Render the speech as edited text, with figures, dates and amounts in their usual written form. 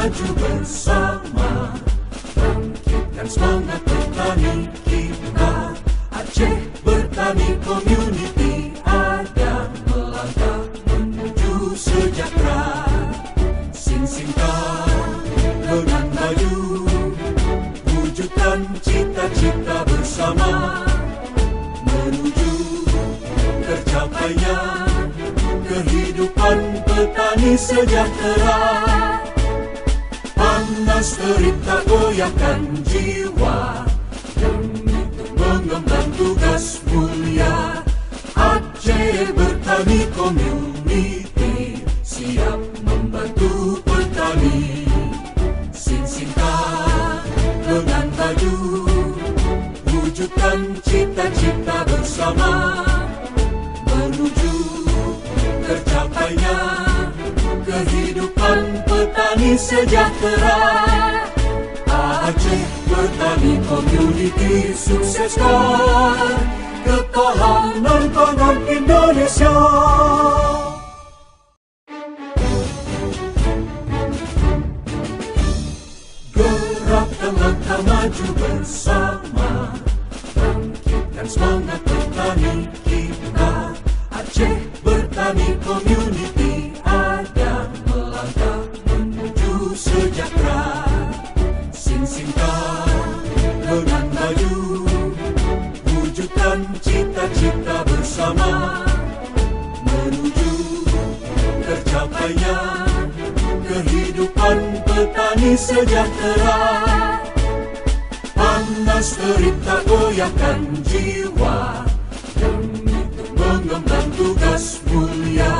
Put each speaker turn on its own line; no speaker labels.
maju bersama, bangkitkan semangat petani kita. Aceh Bertani Community ada melangkah menuju sejahtera. Sing-singkan lengan maju, wujudkan cita-cita bersama, menuju tercapainya kehidupan petani sejahtera. Panas terik tak goyahkan jiwa, demi mengemban tugas mulia. Aceh Bertani Community siap membantu petani. Sing-singkan lengan maju, wujudkan cita-cita bersama, menuju tercapainya kehidupan petani sejahtera. Aceh Bertani Community sukseskan ketahanan pangan Indonesia. Gerakkan langkah maju bersama, bangkitkan semangat petani kita. Aceh Bertani Community ada melangkah menuju sejahtera. Sing-singkan lengan maju, wujudkan cita-cita bersama, menuju tercapainya kehidupan petani sejahtera. Panas terik tak goyahkan jiwa, demi mengemban tugas mulia.